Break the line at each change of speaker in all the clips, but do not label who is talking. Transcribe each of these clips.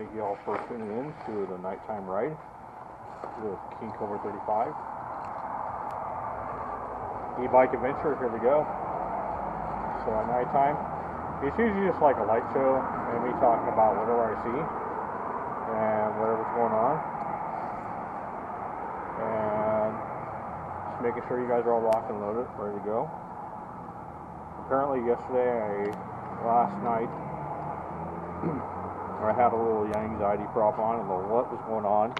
thank you all for tuning in to the nighttime ride with kingkobra35. E-bike adventure, here we go. So at nighttime, it's usually just like a light show and me talking about whatever I see and whatever's going on. And just making sure you guys are all locked and loaded, ready to go. Apparently last night, I had a little anxiety problem. I don't know what was going on.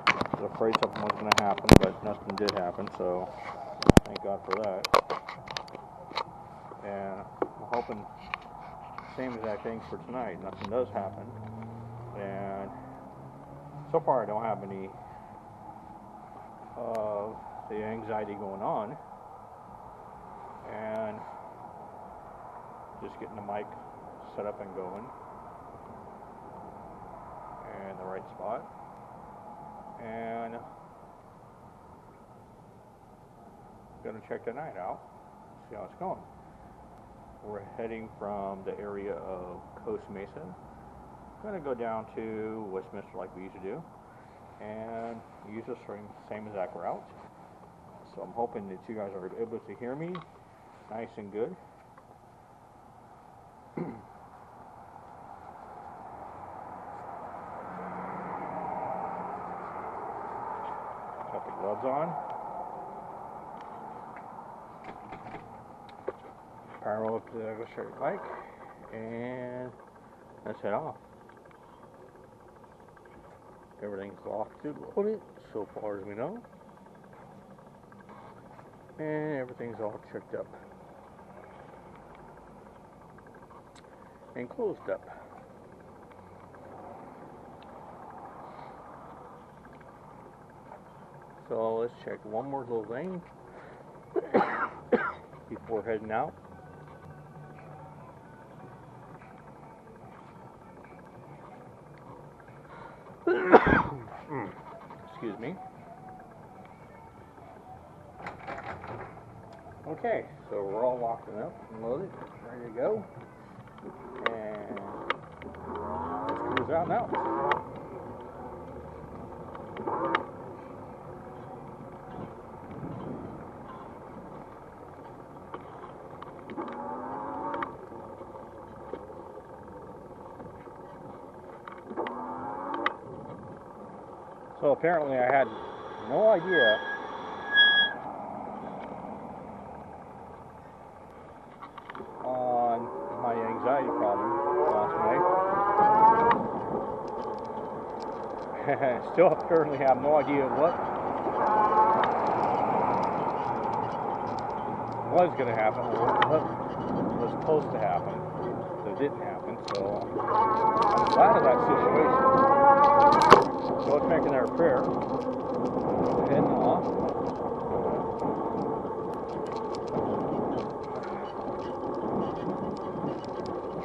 I was afraid something was going to happen, but nothing did happen, so thank God for that. And I'm hoping same exact thing for tonight. Nothing does happen. And so far I don't have any of the anxiety going on. And just getting the mic set up and going. And the right spot. And gonna check the night out, see how it's going. We're heading from the area of Coast Mesa. Gonna go down to Westminster like we used to do, and use the same exact route. So I'm hoping that you guys are able to hear me nice and good. Got the gloves on. Power up to the straight bike, and let's head off. Everything's locked and loaded so far as we know, and everything's all checked up and closed up. So let's check one more little thing before heading out. Excuse me. Okay, so we're all locked up and loaded, ready to go. And let's cruise out now. So apparently I had no idea on my anxiety problem last night. Still apparently have no idea what was going to happen, or what was supposed to happen that didn't happen. So I'm glad of that situation. So let's make another prayer. Heading off.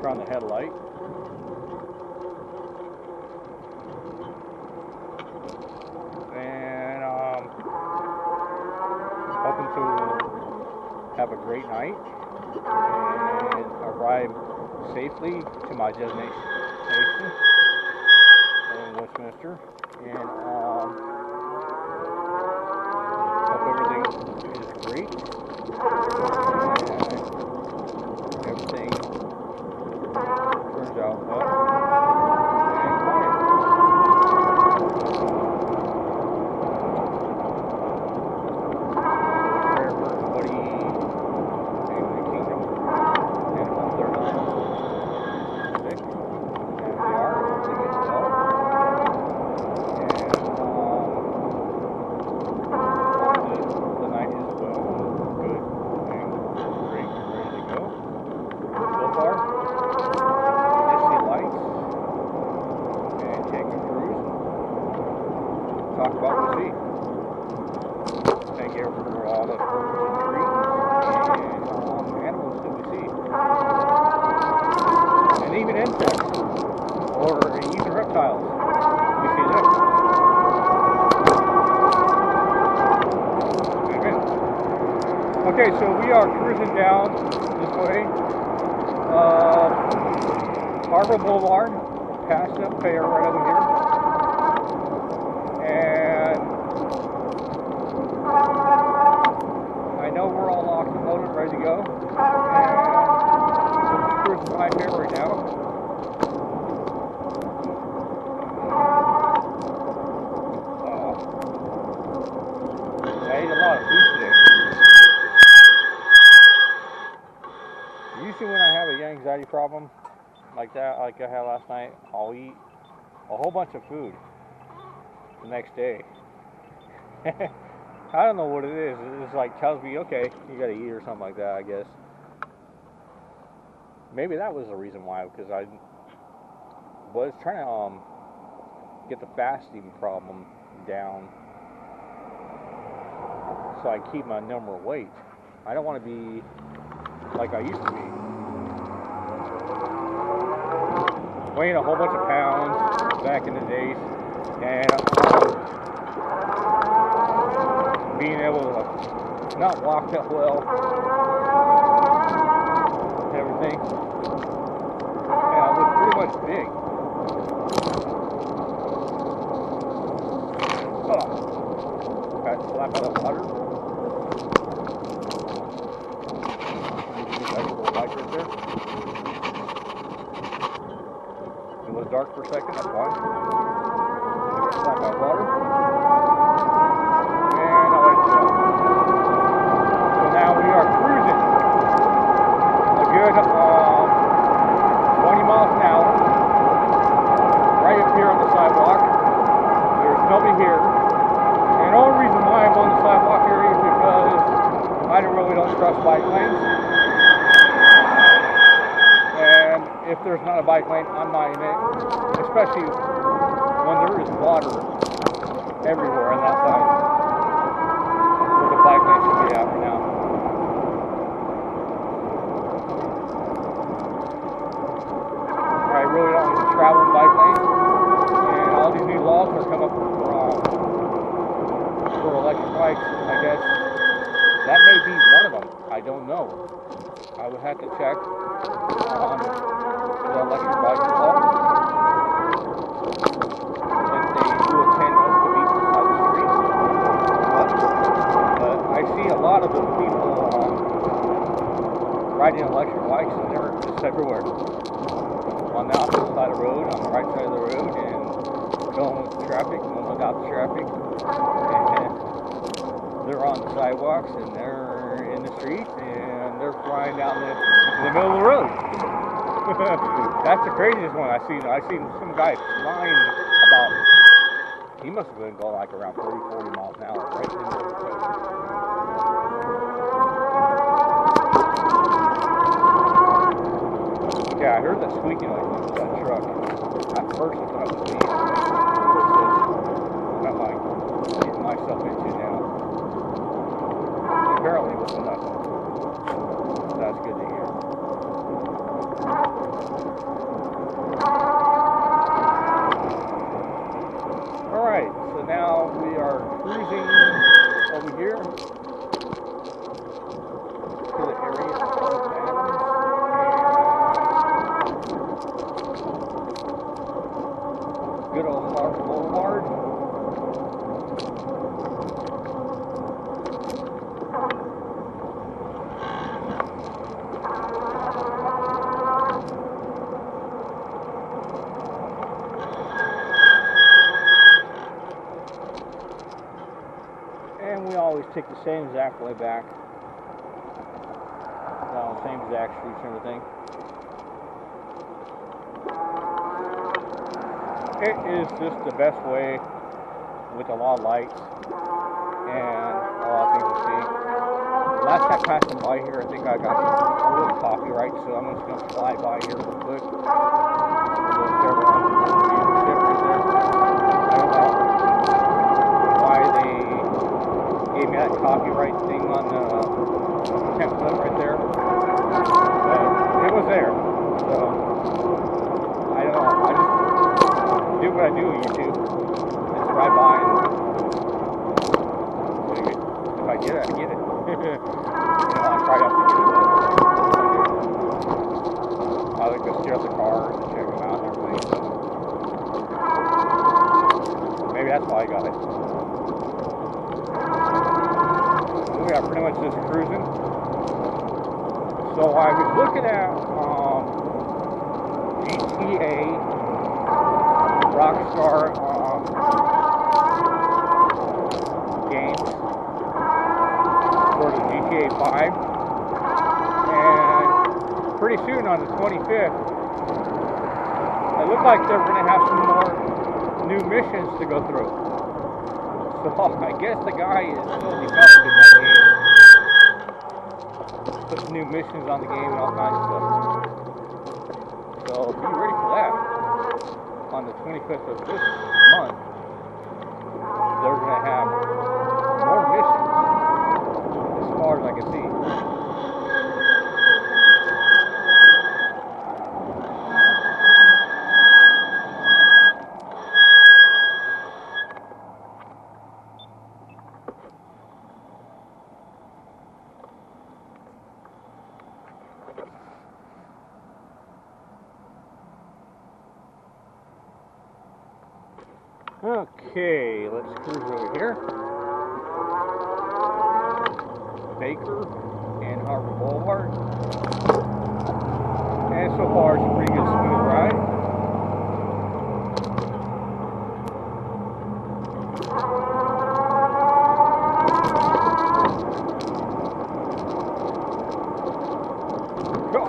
Turn on the headlight. And hoping to have a great night and arrive safely to my destination in Westminster. And hope everything is great and everything turns out well and quiet. Prayer for everybody in the kingdom and hope they're not sick, and if they are, hope they get well. Talk about what we see. Thank you for all the birds and trees and animals that we see. And even insects, or even reptiles. We see them. Amen. Okay, so we are cruising down this way. Harbor Boulevard, passed up fair right over here. And I know we're all locked and loaded, ready to go. And we're cruising by fair right now. I ate a lot of food today. Usually when I have an anxiety problem like that, like I had last night, I'll eat a whole bunch of food the next day. I don't know what it is. It's like tells me, okay, you gotta eat or something like that, I guess. Maybe that was the reason why, because I was trying to get the fasting problem down so I keep my normal weight. I don't want to be like I used to be, weighing a whole bunch of pounds back in the days, and being able to not walk that well and everything. Yeah, I was pretty much big. Oh, got to slap out of water. Nice little light right there. It was dark for a second, that's fine. Slap out of water. And I'll let it go. So now we are cruising a good 20 miles an hour right up here on the sidewalk. There's nobody here. And the only reason why I'm on the sidewalk area is because I really don't trust bike lanes. And if there's not a bike lane, I'm not in it. Especially when there is water everywhere on that side where the bike lane should be at right now. I really don't want to travel in bike lanes. And all these new laws are coming up for electric bikes, I guess. That may be one of them. I don't know. I would have to check on the electric bike law. If they do attend us to meet beside the street. But I see a lot of the people riding electric bikes, and they're just everywhere. On the opposite side of the road, on the right side of the road, and going with the traffic, going without the traffic. And they're on the sidewalks, and they're in the street, and they're flying down in the middle of the road. That's the craziest one I've seen. I've seen some guy flying about, he must have been going like around 40 miles an hour right into the road. Yeah, I heard that squeaking noise with that truck. At first I thought it was me. What am I getting myself into now? Apparently it was nothing. That's good to hear. Alright, so now we are cruising over here to the area of good old Clark Boulevard. And we always take the same exact way back. Down the same exact streets and everything. It is just the best way with a lot of lights and a lot of things to see. Last time passing by here, I think I got a little copyright, so I'm just going to fly by here real quick. Gave me that copyright thing on the template right there, but it was there, so I don't know, I just do what I do on YouTube, just ride by and if I get it, I get it. You know, I try not to get it. I like to steer the cars and check them out and everything. that's why I got it. We got pretty much just cruising. So I was looking at GTA, Rockstar games for the GTA 5, and pretty soon on the 25th, it looked like they were going to have some more new missions to go through. So I guess the guy is still developing that game. Put some new missions on the game and all kinds of stuff. So be ready for that. On the 25th of this month, they're going to have more missions as far as I can see. Okay, let's cruise over here. Baker and Harbor Boulevard. And so far it's a pretty good smooth ride. Go!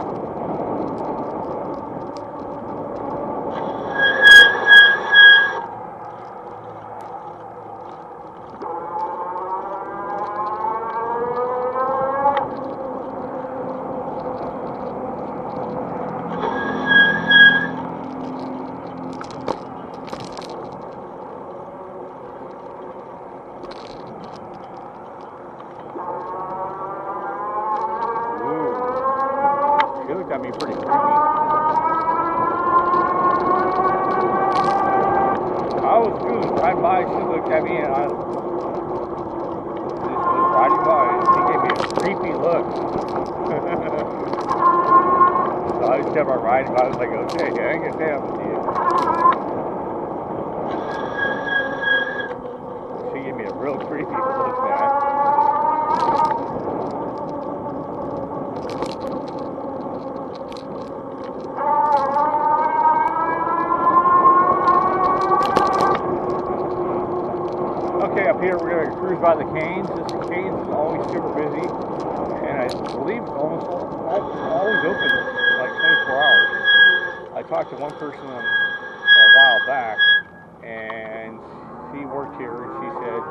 She looked at me pretty creepy. I was cruising right by, she looked at me and I just was riding by and she gave me a creepy look. So I just kept on riding by. I was like, okay, I ain't gonna say I'm with you. She gave me a real creepy look, man. Okay, up here we're going to cruise by the Canes. This Canes is always super busy, and I believe it's always open like 24 hours. I talked to one person a while back, and she worked here, and she said,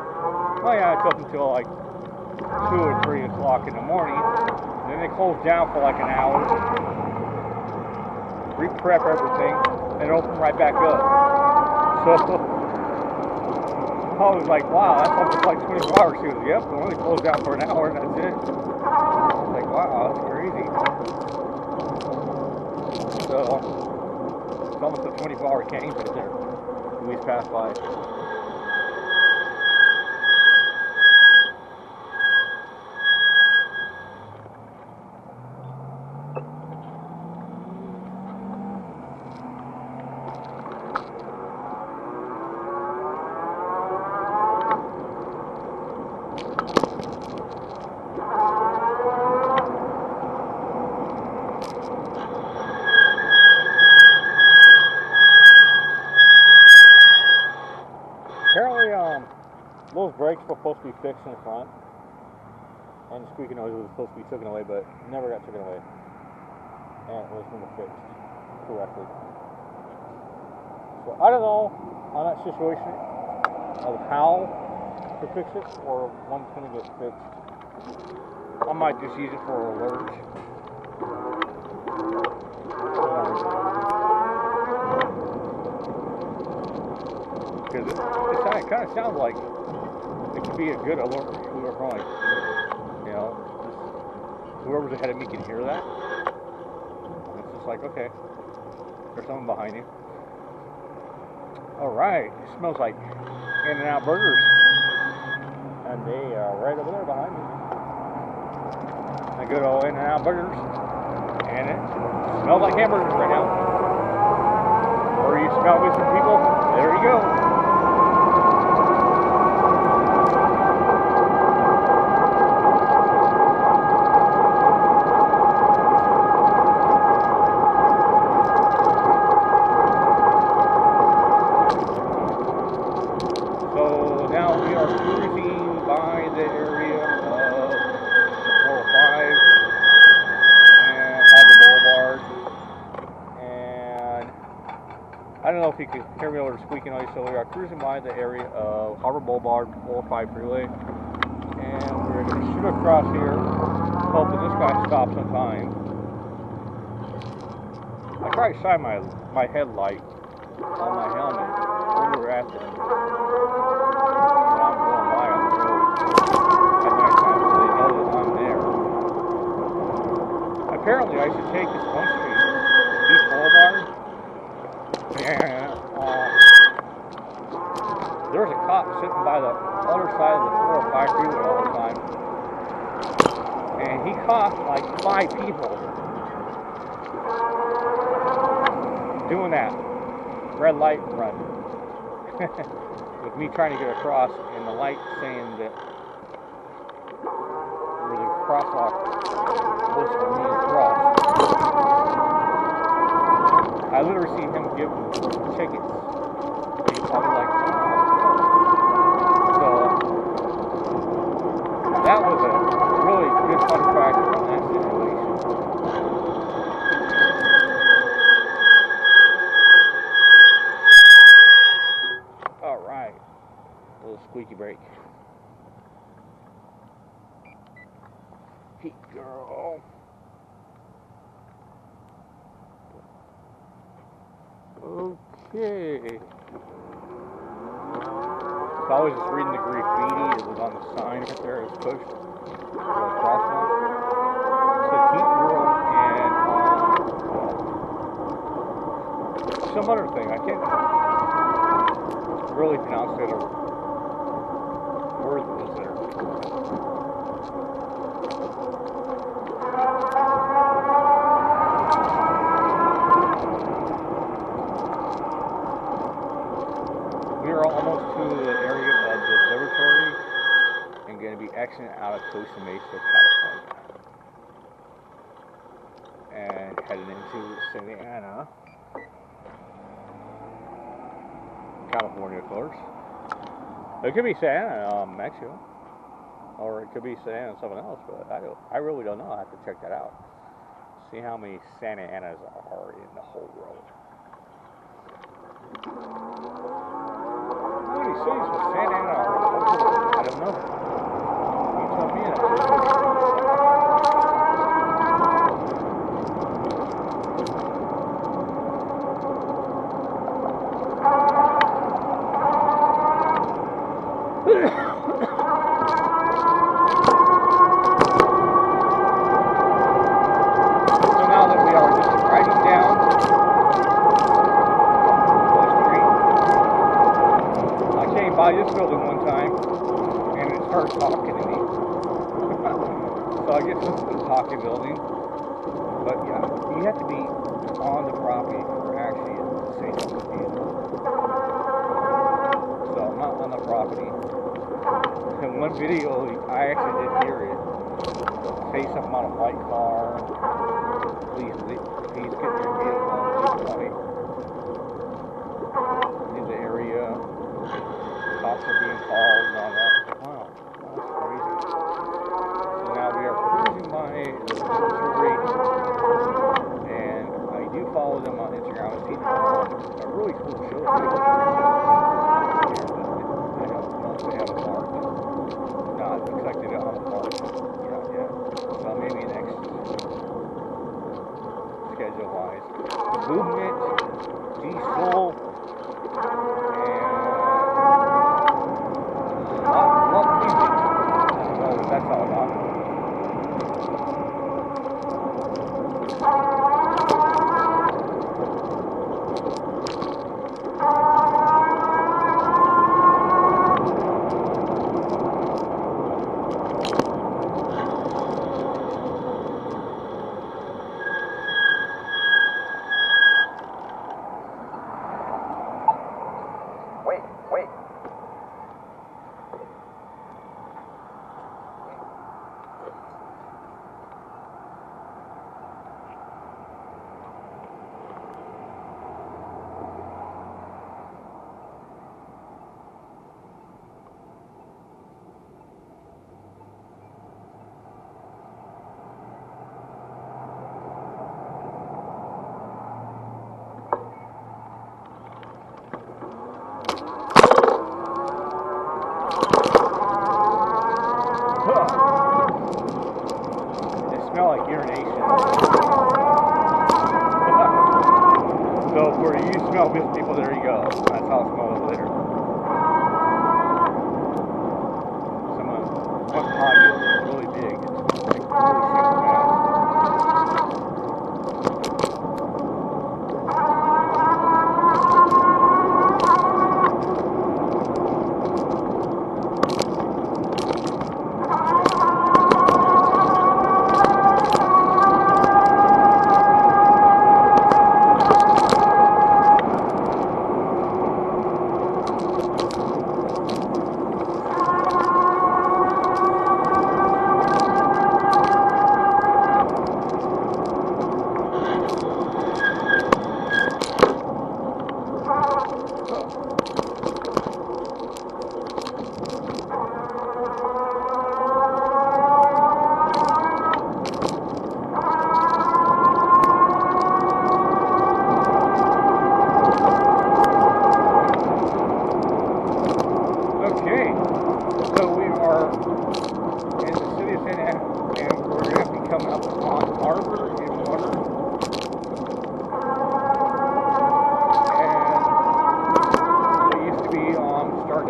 oh yeah, it's open until like 2 or 3 o'clock in the morning, and then they close down for like an hour, re-prep everything, and open right back up. So I was like, wow, that's almost like 24 hours. She goes, yep, we only closed down for an hour and that's it. I was like, wow, that's crazy. So, it's almost a 24-hour Canes right there. We just passed by. Apparently, those brakes were supposed to be fixed in the front, and the squeaky noise was supposed to be taken away, but never got taken away, and it was never fixed correctly. So I don't know on that situation of how to fix it or when it's going to get fixed. I might just use it for alerts. Because it kind of sounds like it could be a good alert for whoever's going. You know, whoever's ahead of me can hear that. And it's just like, okay, there's someone behind you. Alright, it smells like In-N-Out burgers. And they are right over there behind me. A good old In-N-Out burgers. And it smells like hamburgers right now. Or you smell with some people, there you go. are cruising by the area of the 405 and Harbor Boulevard. And I don't know if you can hear me over the squeaky noise, so we are cruising by the area of Harbor Boulevard, 405 freeway. And we're going to shoot across here, hoping this guy stops on time. I tried to shine my headlight on my helmet when we were at this. When I'm going by on the road at night time, so they know that I'm there. Apparently, I should take this one street, Beach Boulevard, and there was a cop sitting by the other side of the 405 freeway all the time, and he caught like 5 people doing that red light run with me trying to get across, and the light saying that where the crosswalk was for me to cross. I literally seen him give tickets. He's probably like, so that was a really good fun fact from that situation. Alright, a little squeaky brake. Hey girl. Okay. So I was just reading the graffiti that was on the sign right there. It was pushed for the crosswalk. It said Heat Girl and some other thing. I can't really pronounce it or word that was there. We are almost to the area of the observatory and going to be exiting out of Costa Mesa, California, and heading into Santa Ana, California, of course. It could be Santa Ana, Mexico, or it could be Santa Ana, something else, but I really don't know. I have to check that out. See how many Santa Anas are in the whole world. How many cities with Santa Ana are in the whole world? I don't know. You tell me that. So now that we are just riding down by this building one time, and it started talking to me. So I guess this is the talking building. But yeah, you have to be on the property for actually to say something to you. So I'm not on the property. In one video, I actually did hear it say something about a white car. Please get your vehicle white in the area. Cops are being called and all that. Wow, that's crazy. So now we are cruising by the observatory, and I do follow them on Instagram. I've seen a really cool show. I don't know if they have a park. No, it looks like they don't have a park. Yeah. So maybe next schedule-wise. Movement, diesel, and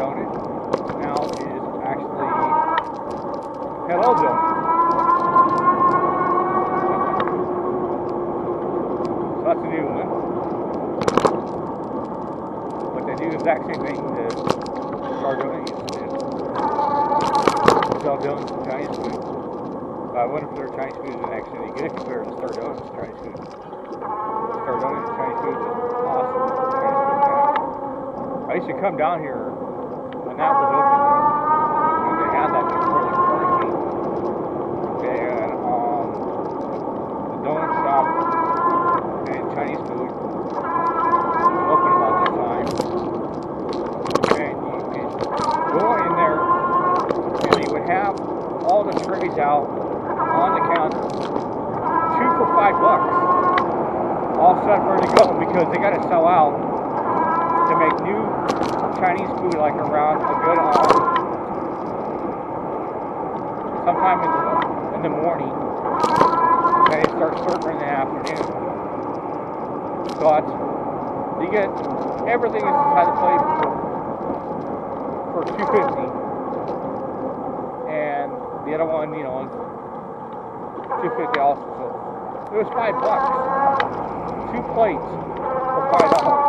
donut now is actually hello donut. So that's a new one. But they do the exact same thing that Star Donut used to do. Sell donuts and Chinese food. I wonder if their Chinese food is actually any good compared to Star Donut's Chinese food. Star Donut's Chinese food was awesome. Chinese food, I used to come down here when that was open. And they had that before the quarantine. And the donut shop and Chinese food was open about this time. And you could go in there and they would have all the trays out on the counter. 2 for $5. All set ready to go because they got to sell out to make new Chinese food like around a good sometime in the morning, and it starts serving in the afternoon. So you get everything inside the plate for $2.50, and the other one, you know, is $2.50 also. So it was $5. 2 plates for $5.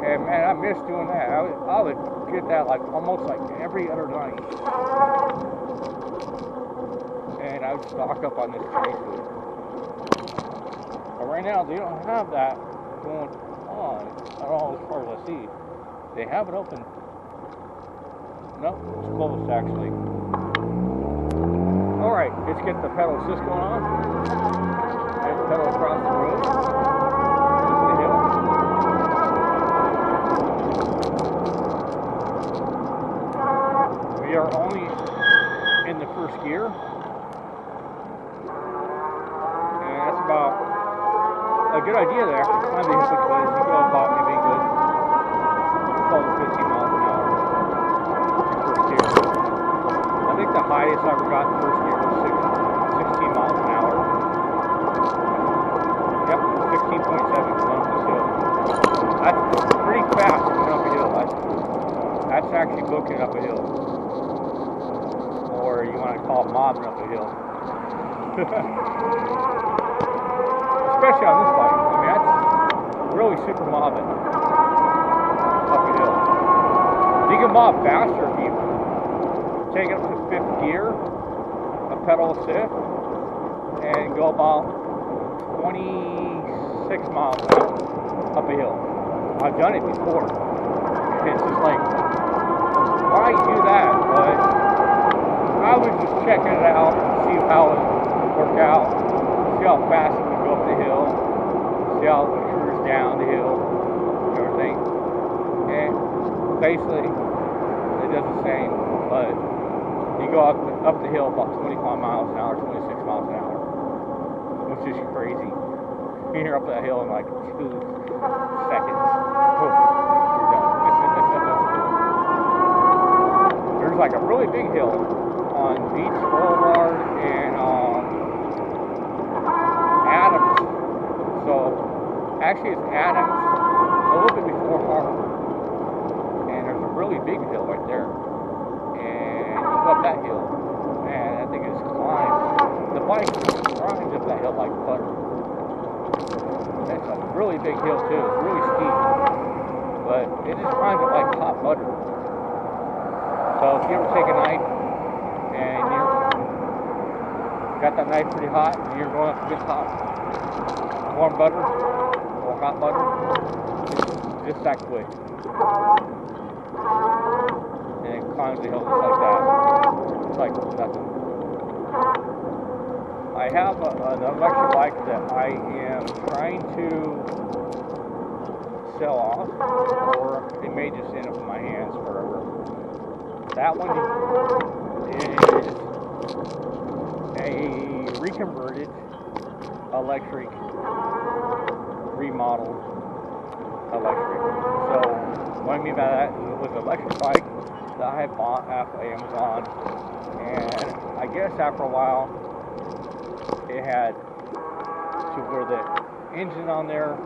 And man, I miss doing that. I would get that like almost like every other night. And I would stock up on this Chinese food. But right now they don't have that going on at all as far as I see. They have it open. Nope, it's closed actually. Alright, let's get the pedal assist going on. And pedal across the road. The hill. We are only in the first gear. And that's about a good idea there. Climb the hill because you go about maybe good 12 to 15 miles an hour in first gear. I think the highest I ever got in first gear was 16 miles an hour. Yep, 16.7 going up this hill. That's pretty fast going up a hill. That's actually booking up a hill. Or you want to call it mobbing up a hill. Especially on this bike. I mean, that's really super mobbing up a hill. You can mob faster if you take it up to 5th gear, a pedal assist, and go about 26 miles an hour up a hill. I've done it before. It's just like, why do that? But I was just checking it out, see how it would work out, see how fast it would go up the hill, see how it would cruise down the hill, and everything. And basically, it does the same, but you go up the hill about 25 miles an hour, 26 miles an hour, which is crazy. You're up that hill in like 2 seconds. You're done. There's like a really big hill on Beach Boulevard and Adams. So actually it's Adams, a little bit before Harbor. And there's a really big hill right there. And you go up that hill, and I think it just climbs. The bike climbs up that hill like butter. It's a really big hill too. It's really steep, but it just climbs it like hot butter. So if you ever take a knife and you got that knife pretty hot and you're going up to get hot warm butter or hot butter, it's just that quick. And it climbs the hill just like that. It's like nothing. I have an electric bike that I am trying to sell off, or it may just end up in my hands forever. That one is a reconverted electric, remodeled electric. So what I mean by that was an electric bike that I had bought off Amazon, and I guess after a while it had to where the engine on there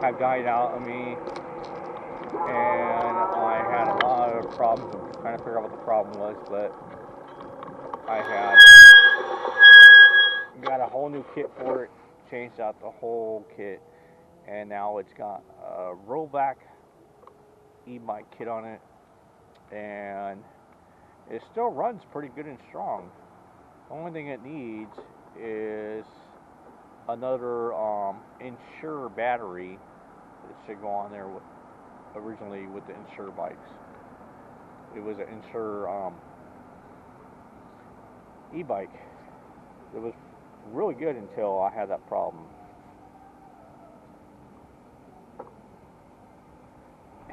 had died out on me, and I had a lot of problems trying to figure out what the problem was, but I had got a whole new kit for it, changed out the whole kit, and now it's got a rollback e-bike kit on it, and it still runs pretty good and strong. The only thing it needs is another Insure battery that should go on there with originally with the Insure bikes. It was an Insure e-bike. It was really good until I had that problem.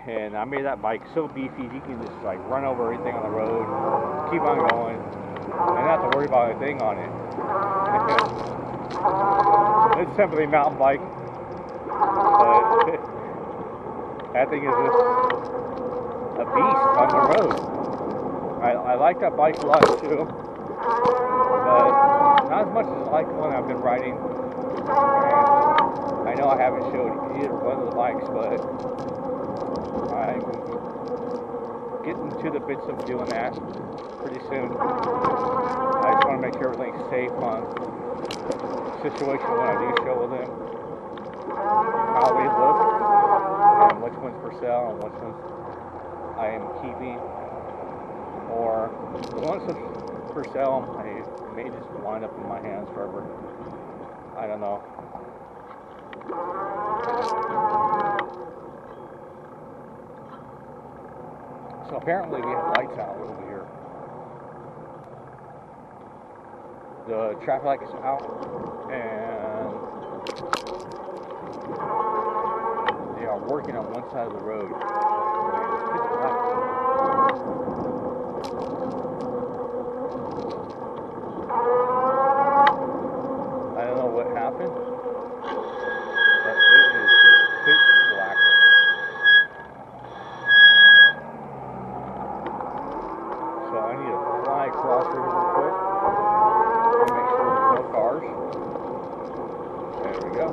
And I made that bike so beefy you can just like run over everything on the road, keep on going, and not have to worry about anything on it. It's simply a mountain bike, but that thing is just a beast on the road. I like that bike a lot too, but not as much as I like the one I've been riding. And I know I haven't showed either one of the bikes, but I'm getting to the bits of doing that pretty soon. I just want to make sure everything's safe on the situation when I do show them how they look and which one's for sale and which ones I am keeping, or the ones that for sale I may just wind up in my hands forever. I don't know. So apparently we have lights out over here. The traffic light is out, and they are working on one side of the road. It's pitch black. I don't know what happened, but it is just pitch black. So I need to fly across here real quick and make sure there's no cars. There we go.